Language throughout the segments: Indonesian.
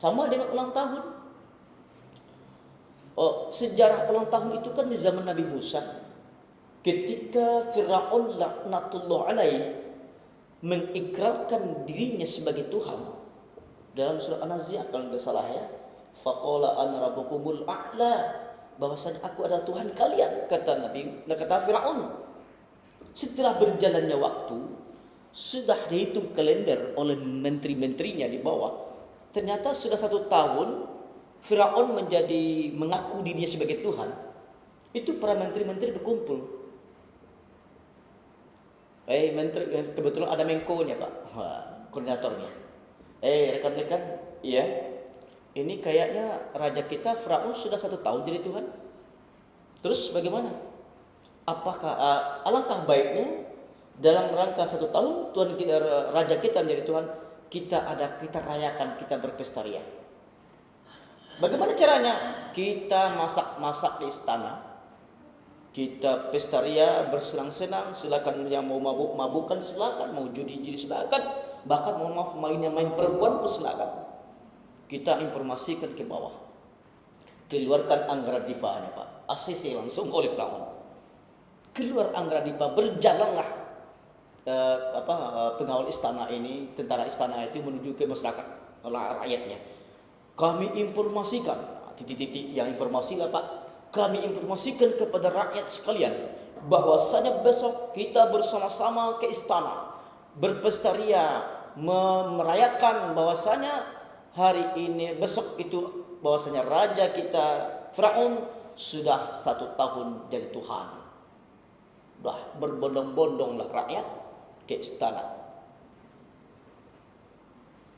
Sama dengan ulang tahun. Sejarah ulang tahun itu kan di zaman Nabi Musa. Ketika Fir'aun laknatullah alaih mengikrarkan dirinya sebagai Tuhan dalam surah An-Nazi'at kalau tidak salah ya, faqala ana rabbukumul a'la, bahwasanya aku adalah Tuhan kalian, kata Fir'aun. Setelah berjalannya waktu, sudah dihitung kalender oleh menteri-menterinya di bawah, ternyata sudah 1 tahun Fir'aun mengaku dirinya sebagai Tuhan. Itu para menteri-menteri berkumpul. Menteri, kebetulan ada Menko-nya Pak, koordinatornya. Rekan-rekan, iya, ini kayaknya raja kita Fir'aun sudah 1 tahun jadi Tuhan. Terus bagaimana? Apakah alangkah baiknya dalam rangka 1 tahun Tuhan kita, raja kita menjadi Tuhan, kita rayakan, kita berpesta ria. Bagaimana caranya? Kita masak-masak di istana, kita pesta ria, bersenang-senang, silakan. Yang mau mabuk-mabukan silakan, mau judi-judi silakan, bahkan mau main perempuan pun silakan. Kita informasikan ke bawah, keluarkan Anggara Divanya Pak, ACC langsung oleh Fir'aun. Keluar Anggara Diva, berjalanlah pengawal istana ini, tentara istana itu menuju ke masyarakat rakyatnya. Kami informasikan, titik-titik yang informasi lah Pak. Kami informasikan kepada rakyat sekalian bahwasanya besok kita bersama-sama ke istana berpesta ria, merayakan bahwasanya hari ini, besok itu, bahwasanya raja kita Fir'aun sudah 1 tahun jadi Tuhan. Berbondong-bondonglah rakyat ke istana.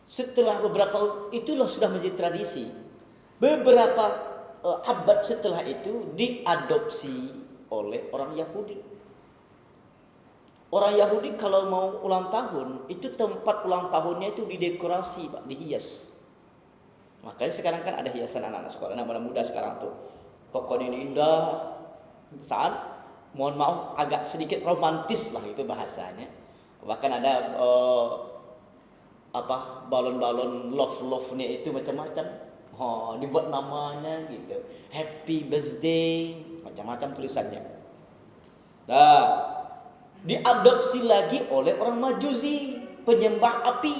Setelah beberapa, itulah sudah menjadi tradisi. Beberapa abad setelah itu diadopsi oleh orang Yahudi. Orang Yahudi kalau mau ulang tahun, itu tempat ulang tahunnya itu didekorasi Pak, dihias. Makanya sekarang kan ada hiasan anak-anak sekolah, anak muda sekarang tuh. Pokoknya ini indah, saat, mohon maaf, agak sedikit romantis lah itu bahasanya. Bahkan ada balon-balon love-nya itu macam-macam. Dibuat namanya gitu, happy birthday, macam-macam tulisannya. Nah, diadopsi lagi oleh orang Majusi, penyembah api.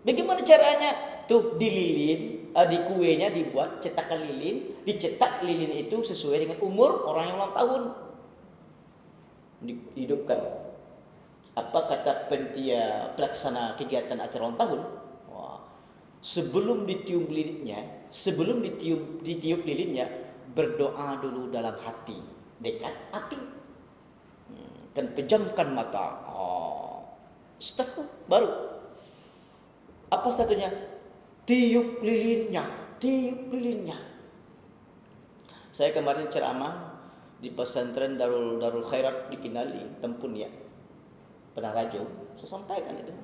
Bagaimana caranya? Tuh dililin, di kuenya dibuat cetakan lilin, dicetak lilin itu sesuai dengan umur orang yang ulang tahun. Dihidupkan. Apa kata penitia pelaksana kegiatan acara ulang tahun? Sebelum ditiup lilinnya, berdoa dulu dalam hati, dekat api, dan pejamkan mata. Setelah itu baru apa satunya? Tiup lilinnya. Saya kemarin ceramah di pesantren Darul Khairat di Kinali, Tempun ya, Penarajo. Saya sampaikan itu.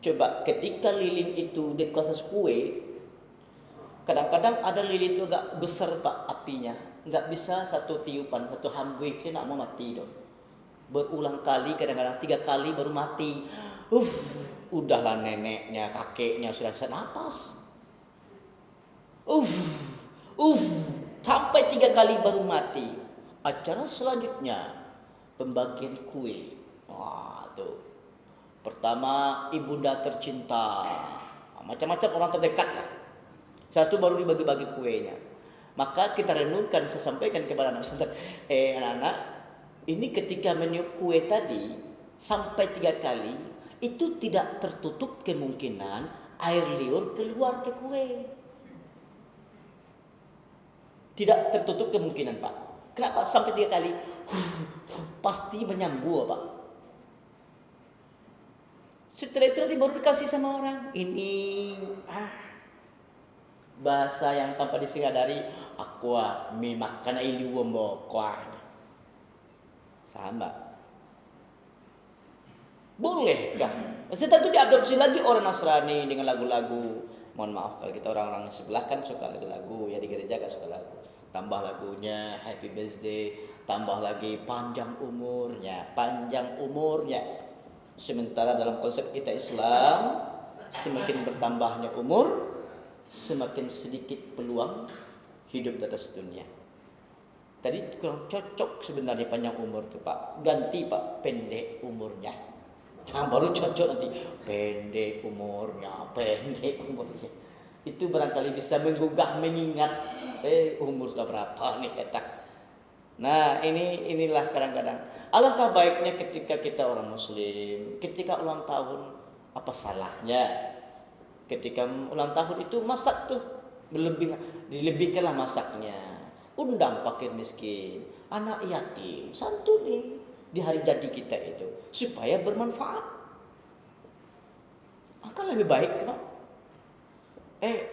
Coba ketika lilin itu di atas kue, kadang-kadang ada lilin itu agak besar Pak apinya, nggak bisa satu tiupan, satu hambui, saya nak mau mati dong. Berulang kali, kadang-kadang 3 kali baru mati. Udahlah neneknya, kakeknya sudah senapas. Sampai 3 kali baru mati. Acara selanjutnya pembagian kue. Tuh. Pertama, ibunda tercinta, macam-macam orang terdekat lah. Satu baru dibagi-bagi kuenya. Maka kita renungkan, saya sampaikan kepada anak-anak, anak-anak, ini ketika meniup kue tadi sampai 3 kali, itu tidak tertutup kemungkinan air liur keluar ke kue. Tidak tertutup kemungkinan Pak. Kenapa? Sampai 3 kali pasti menyambut Pak. Setelah itu nanti baru dikasih sama orang. Ini bahasa yang tanpa disadari, aqua mi makan ili wombo kuah. Sama. Boleh kan? Setelah itu diadopsi lagi orang Nasrani dengan lagu-lagu. Mohon maaf kalau kita orang-orang sebelah kan suka lagu-lagu, ya di gereja kan suka lagu. Tambah lagunya happy birthday, tambah lagi panjang umurnya. Sementara dalam konsep kita Islam, semakin bertambahnya umur, semakin sedikit peluang hidup di atas dunia. Tadi kurang cocok sebenarnya panjang umur tuh Pak. Ganti Pak, pendek umurnya. Nah, baru cocok nanti pendek umurnya. Itu barangkali bisa menggugah mengingat umur sudah berapa nih etak. Nah, inilah kadang-kadang alangkah baiknya ketika kita orang muslim, ketika ulang tahun, apa salahnya ketika ulang tahun itu masak tuh dilebihkanlah masaknya. Undang fakir miskin, anak yatim, santuni di hari jadi kita itu supaya bermanfaat. Akan lebih baik kan?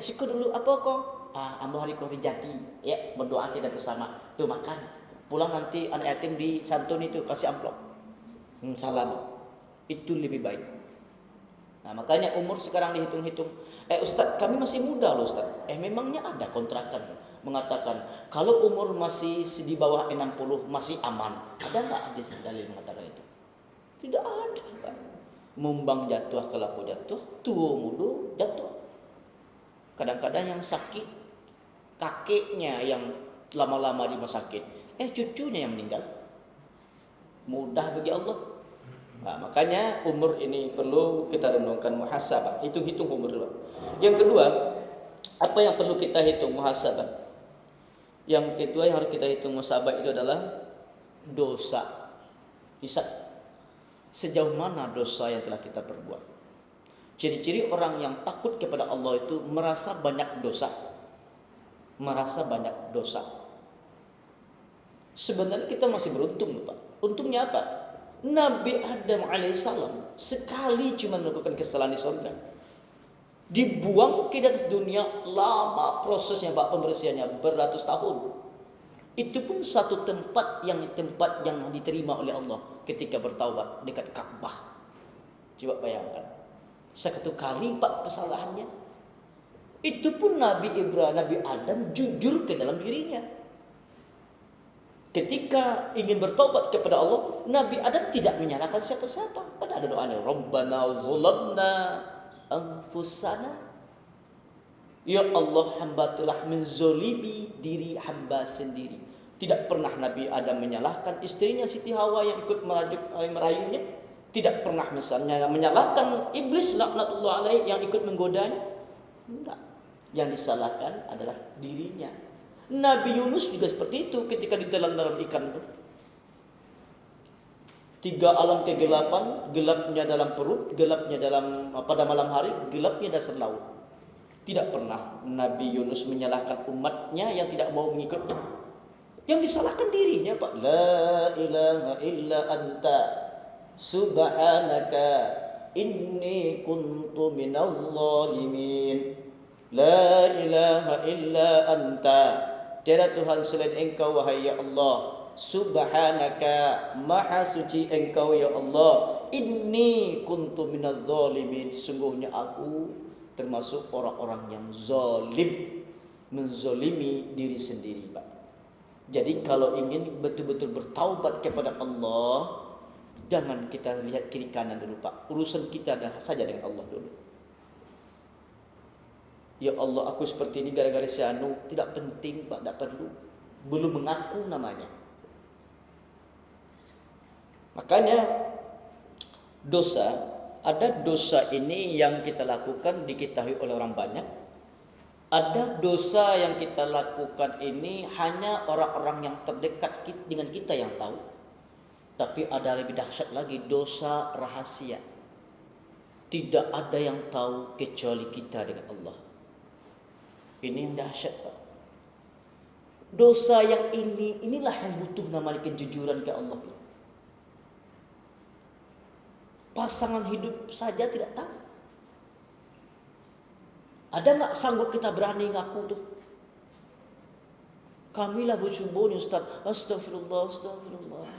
Siku dulu apa kok? Ambo hari kau jadi, ya berdoa kita bersama. Tuh makan. Pulang nanti anak yatim di santuni itu kasih amplop. Salam. Itu lebih baik. Nah, makanya umur sekarang dihitung-hitung. Ustaz, kami masih muda loh Ustaz. Memangnya ada kontrakan mengatakan kalau umur masih di bawah 60 masih aman. Ada nggak ada dalil mengatakan itu? Tidak ada Pak. Mumbang jatuh kelapu jatuh, tua muda jatuh. Kadang-kadang yang sakit kakeknya yang lama-lama di rumah sakit, cucunya yang meninggal. Mudah bagi Allah. Nah, makanya umur ini perlu kita renungkan muhasabah, hitung-hitung umur dulu. Yang kedua, apa yang perlu kita hitung muhasabah? Yang kedua yang harus kita hitung muhasabah itu adalah dosa. Hisab. Sejauh mana dosa yang telah kita perbuat? Ciri-ciri orang yang takut kepada Allah itu merasa banyak dosa. Merasa banyak dosa. Sebenarnya kita masih beruntung, Pak. Untungnya apa? Nabi Adam alaihissalam sekali cuma melakukan kesalahan di surga, dibuang ke atas dunia, lama prosesnya Pak, pembersihannya beratus tahun. Itu pun satu tempat yang diterima oleh Allah ketika bertaubat dekat Ka'bah. Coba bayangkan, satu kali Pak kesalahannya. Itu pun Nabi Adam jujur ke dalam dirinya. Ketika ingin bertobat kepada Allah, Nabi Adam tidak menyalahkan siapa-siapa. Pada ada doanya, Rabbana zulamna anfusana. Ya Allah, hamba telah menzolimi diri hamba sendiri. Tidak pernah Nabi Adam menyalahkan istrinya Siti Hawa yang ikut merayunya. Tidak pernah misalnya menyalahkan iblis laknatullah alaih yang ikut menggodanya. Enggak. Yang disalahkan adalah dirinya. Nabi Yunus juga seperti itu ketika ditelan dalam ikan itu. 3 alam kegelapan, gelapnya dalam perut, gelapnya pada malam hari, gelapnya dasar laut. Tidak pernah Nabi Yunus menyalahkan umatnya yang tidak mau mengikutnya. Yang disalahkan dirinya Pak. La ilaha illa anta subhanaka inni kuntu minadh dhalimin. La ilaha illa anta, tiada Tuhan selain Engkau wahai ya Allah. Subhanaka, maha suci Engkau ya Allah. Inni kuntu minadh dhalimin, sesungguhnya aku termasuk orang-orang yang zalim, menzolimi diri sendiri Pak. Jadi kalau ingin betul-betul bertaubat kepada Allah, jangan kita lihat kiri kanan dulu Pak. Urusan kita saja dengan Allah dulu. Ya Allah, aku seperti ini gara-gara si anu. Tidak penting Pak, tidak perlu. Belum mengaku namanya. Makanya dosa, ada dosa ini yang kita lakukan diketahui oleh orang banyak. Ada dosa yang kita lakukan ini hanya orang-orang yang terdekat dengan kita yang tahu. Tapi ada lebih dahsyat lagi, dosa rahasia. Tidak ada yang tahu kecuali kita dengan Allah. Ini yang dahsyat Pak. Dosa yang inilah yang butuh namanya kejujuran ke Allah. Pasangan hidup saja tidak tahu. Ada nggak sanggup kita berani ngaku tuh? Kamilah bersumpah Ustaz, astagfirullah, astagfirullah.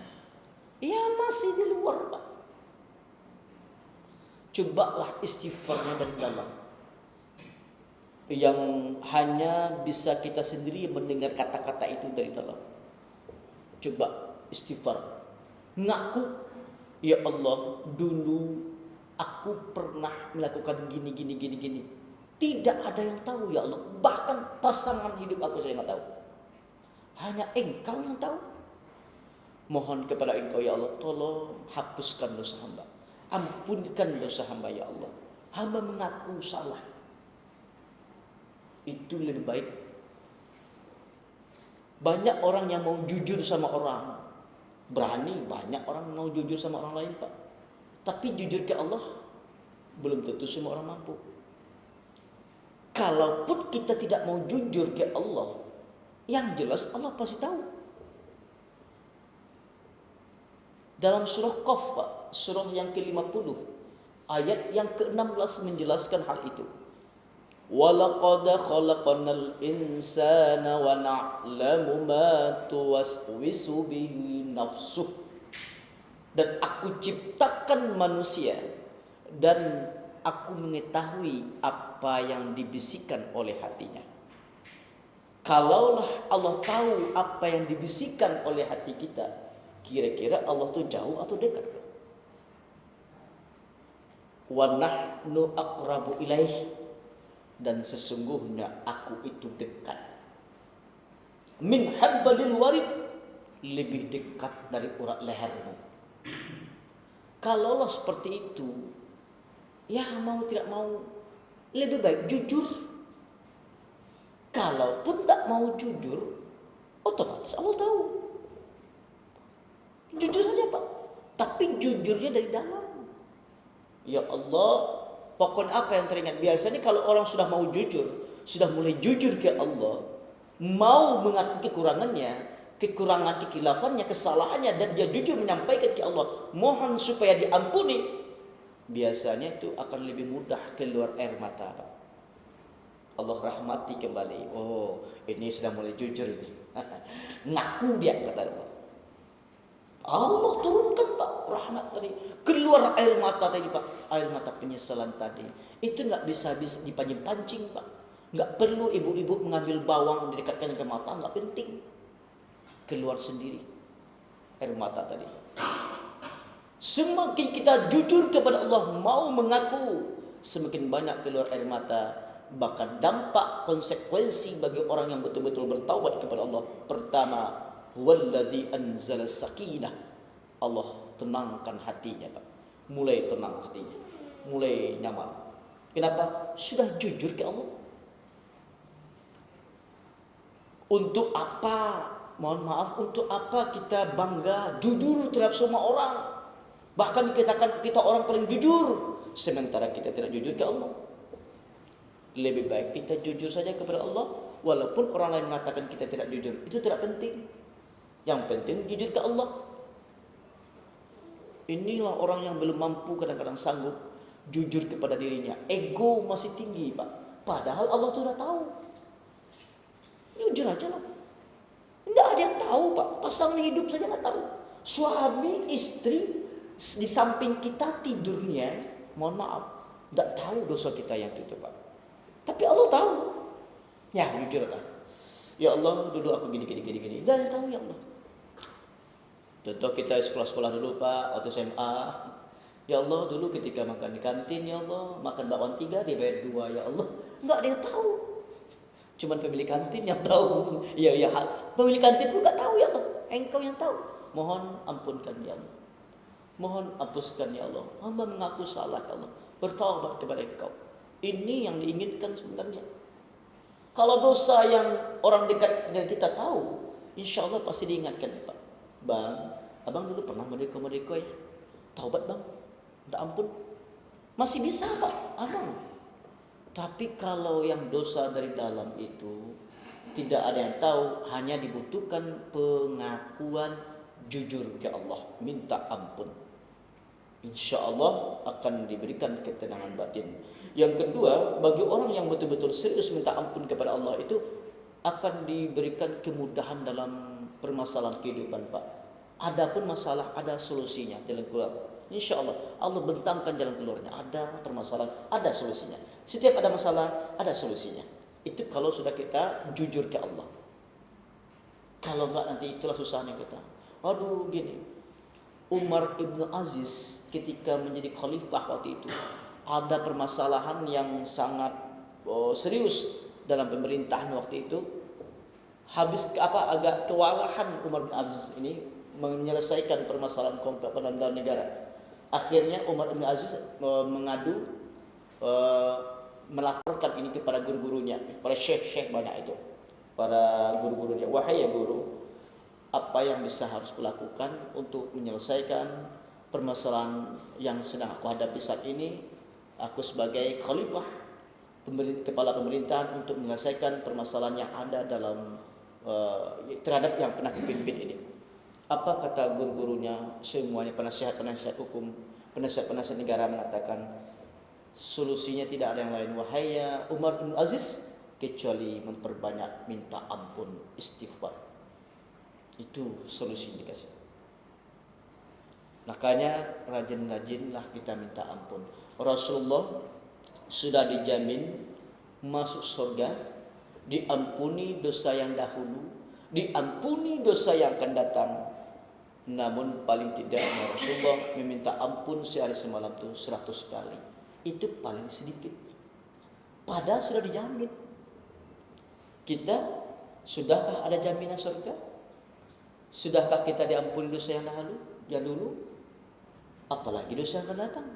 Ya masih di luar Pak. Cobalah istighfarnya dari dalam. Yang hanya bisa kita sendiri mendengar kata-kata itu dari dalam. Coba istighfar. Ngaku, ya Allah, dulu aku pernah melakukan gini. Tidak ada yang tahu ya Allah. Bahkan pasangan hidup aku saya nggak tahu. Hanya Engkau yang tahu. Mohon kepada Engkau ya Allah, tolong hapuskan dosa hamba. Ampunkan dosa hamba ya Allah. Hamba mengaku salah. Itu lebih baik. Banyak orang yang mau jujur sama orang. Berani, banyak orang mau jujur sama orang lain, Pak. Tapi jujur ke Allah, belum tentu semua orang mampu. Kalaupun kita tidak mau jujur ke Allah, yang jelas Allah pasti tahu. Dalam surah Qaf, Pak, surah yang ke-50, ayat yang ke-16 menjelaskan hal itu. وَلَقَدْ خَلَقْنَا الْإِنسَانَ وَنَعْلَمُ مَا تُوَسْوِسُ بِهِ نَفْسُهُ. Dan aku ciptakan manusia dan aku mengetahui apa yang dibisikkan oleh hatinya. Kalaulah Allah tahu apa yang dibisikkan oleh hati kita, kira-kira Allah tuh jauh atau dekat? Wa nahnu aqrabu ilaihi, dan sesungguhnya aku itu dekat. Min habbalil warid, lebih dekat dari urat lehermu. Kalaulah seperti itu, ya mau tidak mau lebih baik jujur. Kalaupun tak mau jujur, otomatis Allah tahu. Jujur saja Pak, tapi jujurnya dari dalam. Ya Allah, pokoknya apa yang teringat. Biasanya kalau orang sudah mau jujur, sudah mulai jujur ke Allah, mau mengaku kekurangan kekilafannya, kesalahannya, dan dia jujur menyampaikan ke Allah, mohon supaya diampuni, biasanya itu akan lebih mudah keluar air mata. Allah rahmati kembali. Oh, ini sudah mulai jujur ini. Ngaku dia, kata Allah. Allah turunkan Pak rahmat tadi, keluar air mata tadi Pak, air mata penyesalan tadi. Itu nggak bisa dipancing-pancing Pak. Nggak perlu ibu-ibu mengambil bawang didekatkan ke mata, nggak penting. Keluar sendiri air mata tadi. Semakin kita jujur kepada Allah, mau mengaku, semakin banyak keluar air mata. Bahkan dampak konsekuensi bagi orang yang betul-betul bertaubat kepada Allah. Pertama, Walladzi anzala sakinah. Allah tenangkan hatinya Pak. Mulai tenang hatinya, mulai nyaman. Kenapa? Sudah jujur ke Allah. Untuk apa? Mohon maaf, untuk apa kita bangga jujur terhadap semua orang? Bahkan kita orang paling jujur, sementara kita tidak jujur ke Allah. Lebih baik kita jujur saja kepada Allah, walaupun orang lain mengatakan kita tidak jujur. Itu tidak penting. Yang penting jujur ke Allah. Inilah orang yang belum mampu, kadang-kadang sanggup jujur kepada dirinya. Ego masih tinggi Pak. Padahal Allah sudah tahu. Jujur aja lah. Tidak ada yang tahu Pak. Pasangan hidup saja nggak tahu. Suami istri di samping kita tidurnya, mohon maaf, tidak tahu dosa kita yang itu Pak. Tapi Allah tahu. Ya jujur lah. Ya Allah, dulu aku gini. Tidak ada yang tahu ya Allah. Contoh kita sekolah dulu Pak, waktu SMA. Ya Allah, dulu ketika makan di kantin, ya Allah, makan bakwan 3 dibayar 2, ya Allah. Enggak ada yang tahu. Cuman pemilik kantin yang tahu. Ya, pemilik kantin pun enggak tahu ya Allah. Engkau yang tahu. Mohon ampunkan ya Allah. Mohon hapuskan ya Allah. Hamba mengaku salah ya Allah. Bertaubat kepada Engkau. Ini yang diinginkan sebenarnya. Kalau dosa yang orang dekat dengan kita tahu, insya Allah pasti diingatkan Pak. Bang, abang dulu pernah merdeka ya. Taubat bang, minta ampun. Masih bisa Pak, abang. Tapi kalau yang dosa dari dalam itu tidak ada yang tahu, hanya dibutuhkan pengakuan jujur ke Allah, minta ampun. Insya Allah akan diberikan ketenangan batin. Yang kedua, bagi orang yang betul-betul serius minta ampun kepada Allah itu akan diberikan kemudahan dalam permasalahan kehidupan Pak. Adapun masalah ada solusinya, jalan keluar. Insya Allah Allah bentangkan jalan keluarnya. Ada permasalahan, ada solusinya. Setiap ada masalah, ada solusinya. Itu kalau sudah kita jujur ke Allah. Kalau enggak nanti itulah susahnya kita. Aduh gini, Umar ibn Aziz ketika menjadi khalifah waktu itu ada permasalahan yang sangat serius dalam pemerintahan waktu itu. Agak kewalahan Umar bin Abdul Aziz ini menyelesaikan permasalahan konflik dalam negara. Akhirnya Umar bin Aziz mengadu, melaporkan ini kepada guru-gurunya, kepada syekh-syekh banyak itu, para guru-gurunya. Wahai ya guru, apa yang bisa harus kulakukan untuk menyelesaikan permasalahan yang sedang aku hadapi saat ini? Aku sebagai khalifah, kepala pemerintahan, untuk menyelesaikan permasalahan yang ada dalam terhadap yang pernah dipimpin ini. Apa kata guru-gurunya? Semuanya penasihat-penasihat hukum, penasihat-penasihat negara mengatakan solusinya tidak ada yang lain, wahai ya Umar bin Aziz, kecuali memperbanyak minta ampun, istighfar. Itu solusi yang dikasih. Makanya rajin-rajinlah kita minta ampun. Rasulullah sudah dijamin masuk surga, diampuni dosa yang dahulu, diampuni dosa yang akan datang. Namun paling tidak Rasulullah meminta ampun sehari semalam itu 100 kali. Itu paling sedikit. Padahal sudah dijamin. Kita sudahkah ada jaminan surga? Sudahkah kita diampuni dosa yang dulu? Apalagi dosa yang akan datang.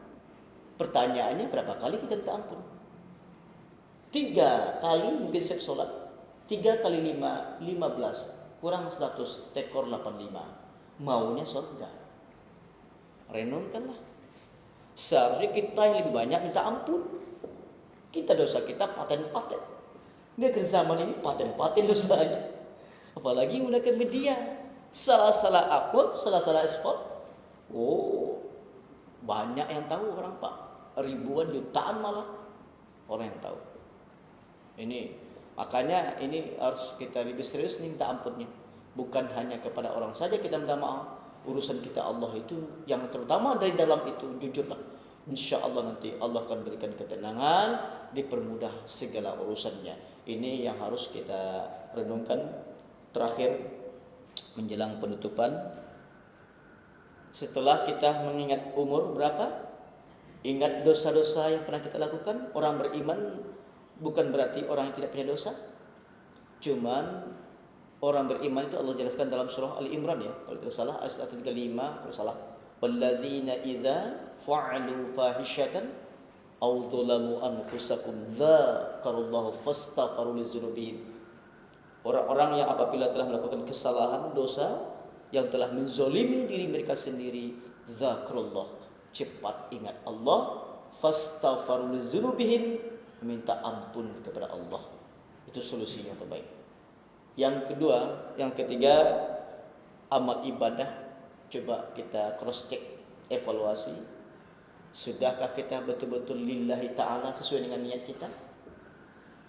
Pertanyaannya, berapa kali kita minta ampun? 3 kali mungkin setiap sholat. 3 kali 5, 15. Kurang 100, tekor 85. Maunya surga. Renungkanlah. Seharusnya kita yang lebih banyak minta ampun. Kita dosa kita paten-paten. Negeri zaman ini paten-paten dosanya. Apalagi menggunakan media. Salah-salah upload, salah-salah export. Banyak yang tahu orang Pak. Ribuan, jutaan malah orang yang tahu. Ini makanya ini harus kita lebih serius minta ampunnya. Bukan hanya kepada orang saja kita minta maaf. Urusan kita Allah itu yang terutama dari dalam itu, jujurlah. Insya Allah nanti Allah akan berikan ketenangan, dipermudah segala urusannya. Ini yang harus kita renungkan. Terakhir menjelang penutupan, setelah kita mengingat umur berapa, ingat dosa-dosa yang pernah kita lakukan. Orang beriman bukan berarti orang yang tidak punya dosa. Cuman orang beriman itu Allah jelaskan dalam surah Ali Imran ya, kalau tidak salah ayat 35, kalau salah. Walladzina idza fa'alu fahishatan aw dzalamu anfusakum dzakarullaha fastaghfiru lidzunubihim. Orang-orang yang apabila telah melakukan kesalahan, dosa, yang telah menzolimi diri mereka sendiri, dzakarullah, cepat ingat Allah, fastaghfiru lidzunubihim, minta ampun kepada Allah. Itu solusi yang terbaik. Yang ketiga, amal ibadah. Coba kita cross check, evaluasi. Sudahkah kita betul-betul lillahi ta'ala sesuai dengan niat kita?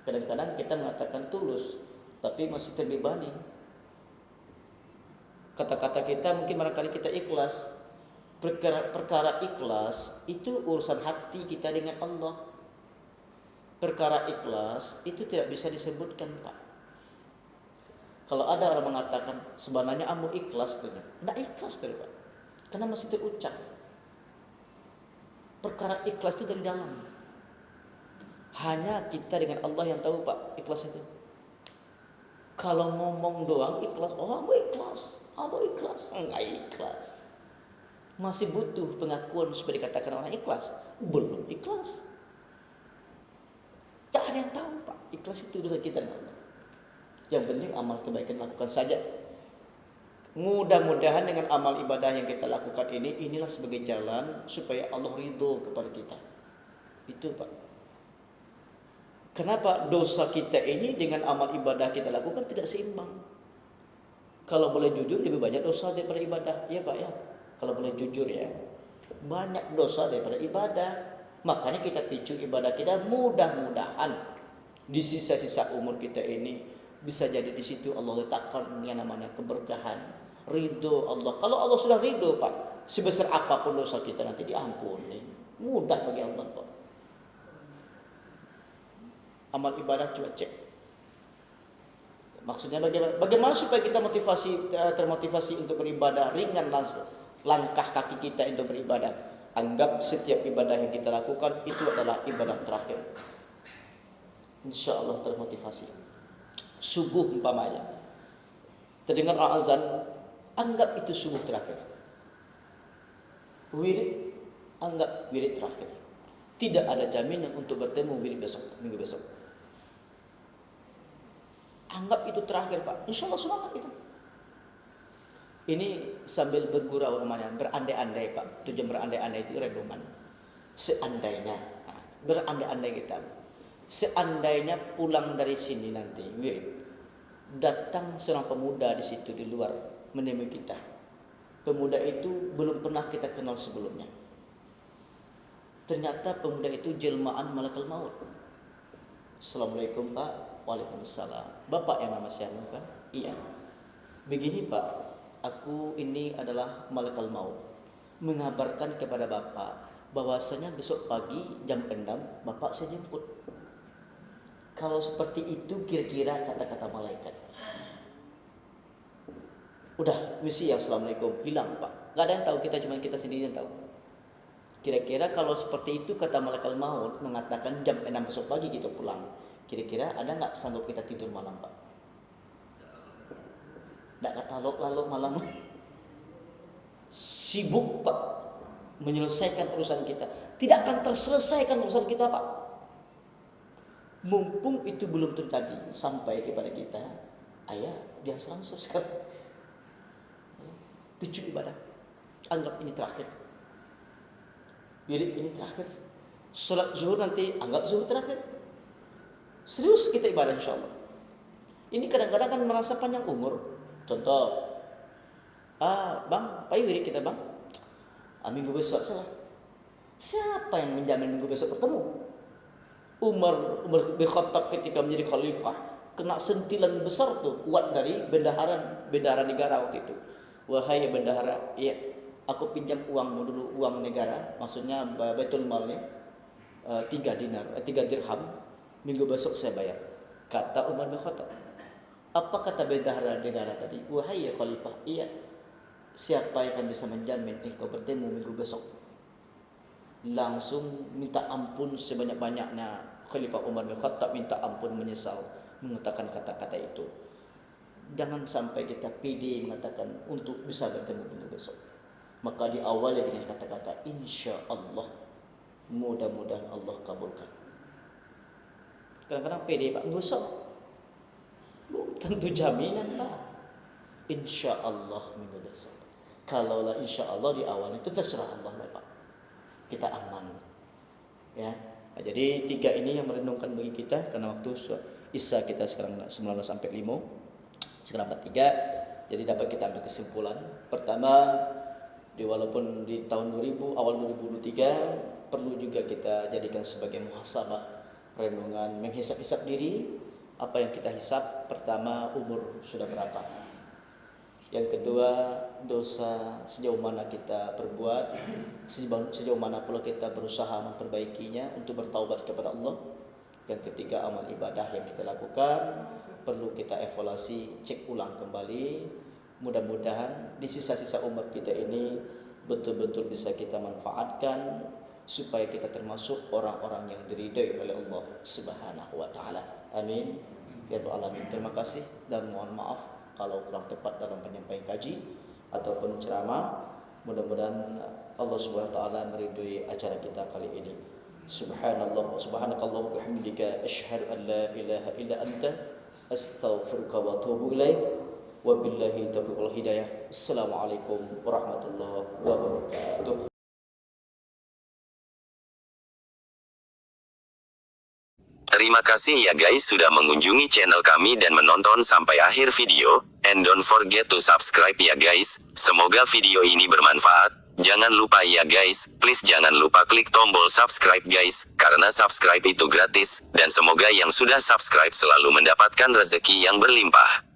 Kadang-kadang kita mengatakan tulus, tapi masih terbebani. Kata-kata kita mungkin barangkali kita ikhlas. Perkara ikhlas itu urusan hati kita dengan Allah. Perkara ikhlas itu tidak bisa disebutkan, Pak. Kalau ada orang mengatakan sebenarnya amu ikhlas tuh, enggak ikhlas tuh, Pak. Karena masih terucap. Perkara ikhlas itu dari dalam. Hanya kita dengan Allah yang tahu, Pak, ikhlas itu. Kalau ngomong doang ikhlas, amu ikhlas, enggak ikhlas. Masih butuh pengakuan supaya dikatakan orang ikhlas. Belum ikhlas. Tak ada yang tahu, Pak. Ikhlas itu urusan kita dengan Allah. Yang penting amal kebaikan lakukan saja. Mudah-mudahan dengan amal ibadah yang kita lakukan inilah sebagai jalan supaya Allah ridho kepada kita. Itu, Pak. Kenapa dosa kita ini dengan amal ibadah kita lakukan tidak seimbang? Kalau boleh jujur, lebih banyak dosa daripada ibadah, ya Pak ya. Kalau boleh jujur ya, banyak dosa daripada ibadah. Makanya kita picu ibadah kita, mudah-mudahan di sisa-sisa umur kita ini bisa jadi di situ Allah letakkan yang namanya keberkahan, ridho Allah. Kalau Allah sudah ridho, Pak, sebesar apapun dosa kita nanti diampuni. Mudah bagi Allah, Pak. Amal ibadah coba cek. Maksudnya bagaimana supaya kita termotivasi untuk beribadah, ringan langsung langkah kaki kita untuk beribadah. Anggap setiap ibadah yang kita lakukan itu adalah ibadah terakhir. insya Allah termotivasi. Subuh umpamanya terdengar azan, anggap itu subuh terakhir. Wirid, anggap wirid terakhir. Tidak ada jaminan untuk bertemu wirid besok, minggu besok. Anggap itu terakhir Pak, insya Allah semangat itu. Ini sambil bergurau namanya, berandai-andai Pak. Tujuan berandai-andai itu renungan. Seandainya, berandai-andai kita. Seandainya pulang dari sini nanti, wirid, datang seorang pemuda di situ di luar menemui kita. Pemuda itu belum pernah kita kenal sebelumnya. Ternyata pemuda itu jelmaan malakul maut. Assalamualaikum Pak. Waalaikumsalam. Bapak yang nama saya kan? Iya. Begini Pak, aku ini adalah malakul maut. Mengabarkan kepada Bapak bahwasanya besok pagi jam 6 Bapak saya jemput. Kalau seperti itu kira-kira kata-kata malaikat. Udah, misi ya Assalamualaikum, hilang Pak. Gak ada yang tahu, kita sendiri yang tahu. Kira-kira kalau seperti itu kata malaikat maut mengatakan jam 6 besok pagi kita pulang. Kira-kira ada nggak sanggup kita tidur malam Pak? Nggak kata lalu malam. Sibuk Pak menyelesaikan urusan kita. Tidak akan terselesaikan urusan kita Pak. Mumpung itu belum terjadi sampai kepada kita, ayah dia langsung sekarang. Tujuh ibadah. Anggap ini terakhir. Wirid ini terakhir. Salat zuhur nanti anggap zuhur terakhir. Serius kita ibadah insya Allah. Ini kadang-kadang kan merasa panjang umur. Contoh, bang, pakai wirid kita bang. Minggu besok salah. Siapa yang menjamin minggu besok bertemu? Umar bin Khattab ketika menjadi khalifah kena sentilan besar tuh, kuat dari bendahara negara waktu itu. Wahai bendahara, iya, aku pinjam uangmu dulu, uang negara, maksudnya baitul malnya 3 dirham, minggu besok saya bayar. Kata Umar bin Khattab. Apa kata bendahara negara tadi? Wahai khalifah, iya, siapa yang akan bisa menjamin engkau bertemu minggu besok? Langsung minta ampun sebanyak-banyaknya. Khalifah Umar bin Khattab minta ampun, menyesal mengatakan kata-kata itu. Jangan sampai kita pede mengatakan untuk bisa bertemu minggu besok. Maka diawali dengan kata-kata insya Allah. Mudah-mudahan Allah kabulkan. Kadang-kadang pede Pak, besok belum tentu jaminan Pak. Insya Allah minggu besok. Kalaulah insya Allah di awal itu terserah Allah Pak. Kita aman. Ya. Nah, jadi 3 ini yang merenungkan bagi kita karena waktu Isya kita sekarang 19 sampai 5. Sekarang 43. Jadi dapat kita ambil kesimpulan. Pertama, walaupun di tahun 2000 awal 2023 perlu juga kita jadikan sebagai muhasabah, renungan, menghisap-hisap diri. Apa yang kita hisap, pertama umur sudah berapa. Yang kedua, dosa sejauh mana kita perbuat, sejauh mana pula kita berusaha memperbaikinya untuk bertaubat kepada Allah. Yang ketiga, amal ibadah yang kita lakukan perlu kita evaluasi, cek ulang kembali. Mudah-mudahan di sisa-sisa umur kita ini betul-betul bisa kita manfaatkan supaya kita termasuk orang-orang yang diridhai oleh Allah Subhanahu wa taala. Amin. Ya Rabbal alamin. Terima kasih dan mohon maaf kalau kurang tepat dalam penyampaian kaji ataupun ceramah. Mudah-mudahan Allah Subhanahu wa taala meridhai acara kita kali ini. Subhanakallah wa bihamdika asyhadu an la ilaha illa anta astaghfiruka wa atubu ilaik. Wabillahi taufiq wal hidayah. Assalamualaikum warahmatullahi wabarakatuh. Terima kasih ya guys sudah mengunjungi channel kami dan menonton sampai akhir video. And don't forget to subscribe ya guys. Semoga video ini bermanfaat. Jangan lupa ya guys, please jangan lupa klik tombol subscribe guys, karena subscribe itu gratis. Dan semoga yang sudah subscribe selalu mendapatkan rezeki yang berlimpah.